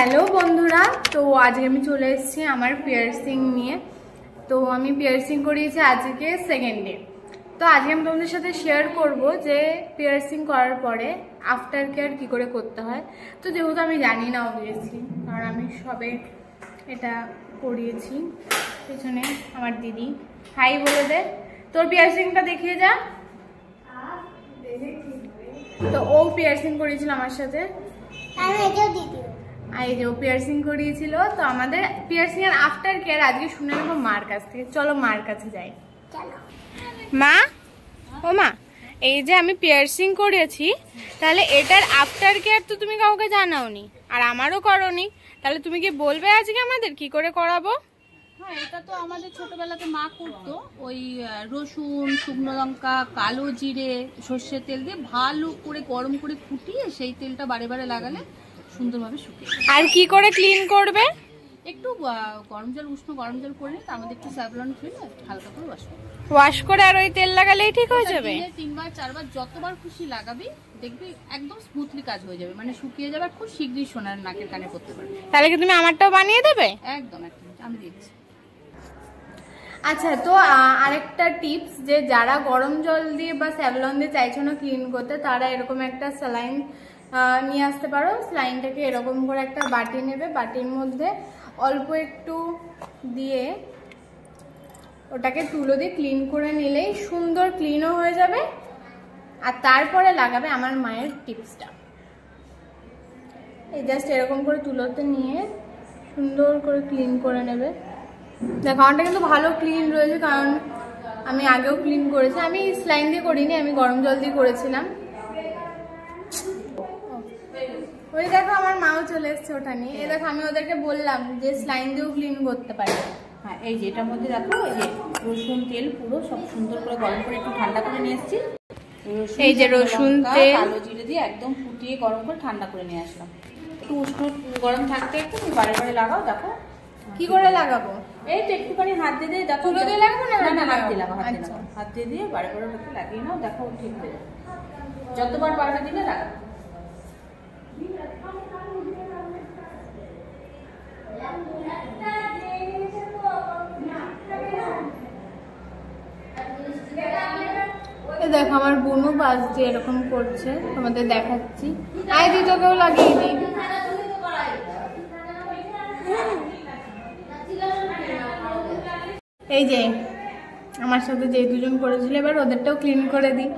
Hello বন্ধুরা, তো আজকে আমি চলে এসেছি আমার পিয়ার্সিং নিয়ে। তো আমি পিয়ার্সিং করিয়েছি আজকে সেকেন্ড ডে। তো আজকে আমি তোমাদের সাথে শেয়ার করব যে পিয়ার্সিং করার পরে আফটার কেয়ার কী করে করতে হয়। তো যেহেতু আমি জানি না অবভিয়াসলি, কারণ আমি সবে এটা করিয়েছি। পেছনে আমার দিদি, হাই বলে দে, তোর পিয়ার্সিংটা দেখিয়ে যা। তো ও পিয়ার্সিং করিয়েছিল আমার সাথে, এই যে ও পিয়ার্সিং করিয়েছিল। তো আমাদের পিয়ার্সিং এর আফটার কেয়ার আজকে শুনে নেবো মার কাছ থেকে। চলো মার কাছে যাই। মা, ও মা, এই যে আমি পিয়ার্সিং করেছি, তাহলে এটার আফটার কেয়ার তো তুমি কাউকে জানাওনি আর আমারও করোনি, তাহলে তুমি কি বলবে আজকে আমাদের কি করে করাবো? হ্যাঁ, এটা তো আমাদের ছোটবেলাতে মা করতো। ওই রসুন, শুকনো লঙ্কা, কালো জিরে, সর্ষের তেল দিয়ে ভালো করে গরম করে ফুটিয়ে সেই তেলটা বারে বারে লাগালে সুন্দরভাবে শুকিয়ে। আর কি করে ক্লিন করবে? একটু গরম জল, উষ্ণ গরম জল করে নিয়ে তার মধ্যে একটু স্যাভলন ফেলে হালকা করে ওয়াশ করে আর ওই তেল লাগালেই ঠিক হয়ে যাবে। 3বার 4বার যতবার খুশি লাগাবি, দেখবি একদম স্মুথলি কাজ হয়ে যাবে, মানে শুকিয়ে যাবে। খুব শীঘ্রই সোনার নাকের কানে করতে পারবে। তাহলে কি তুমি আমারটাও বানিয়ে দেবে? একদম একদম, আমি দিচ্ছি। আচ্ছা, তো আরেকটা টিপস, যে যারা গরম জল দিয়ে বা স্যাভলন দিয়ে চাইছো না ক্লিন করতে, তারা এরকম একটা স্যালাইন নিয়ে আসতে পারো। স্যালাইনটাকে এরকম করে একটা বাটি নেবে, বাটির মধ্যে অল্প একটু দিয়ে ওটাকে তুলো দিয়ে ক্লিন করে নিলেই সুন্দর ক্লিনও হয়ে যাবে। আর তারপরে লাগাবে আমার মায়ের টিপসটা। এই জাস্ট এরকম করে তুলোতে নিয়ে সুন্দর করে ক্লিন করে নেবে। দেখো আমারটা কিন্তু ভালো ক্লিন রয়েছে, কারণ আমি আগেও ক্লিন করেছি। আমি স্যালাইন দিয়ে করিনি, আমি গরম জল দিয়ে করেছিলাম। ওই দেখো আমার মাও চলে এসছে ওটা নিয়ে। এই দেখো আমি ওদেরকে বললাম যে স্যালাইন দিয়েও ক্লিন করতে পারে। হ্যাঁ, এই যে এটার মধ্যে দেখো, এই যে রসুন তেল পুরো সব সুন্দর করে গরম করে একটু ঠান্ডা করে নিয়ে এসেছি। এই যে রসুন তেল, কালো জিরে দিয়ে একদম ফুটিয়ে গরম করে ঠান্ডা করে নিয়ে আসলাম। একটু উষ্ণ গরম থাকতে একটু বারে বারে লাগাও। দেখো কি করে লাগাবো? এই তো একটুখানি হাত দিয়ে দিয়ে দেখো। তুলো দিয়ে লাগাবো না? না, হাত দিয়ে লাগাও, হাত দিয়ে দিয়ে বারে বারে ওটাকে লাগিয়ে নাও। দেখো ঠিক হয়ে যাবে, যতবার পাল্টা দিলে লাগাও। দেখো আমার বোনও পাশ দিয়ে এরকম করছে, তোমাদের দেখাচ্ছি। আই দি, তোকেও লাগিয়ে দিই। এই যে আমার সাথে যে দুজন করেছিল, এবার ওদেরটাও ক্লিন করে দিই।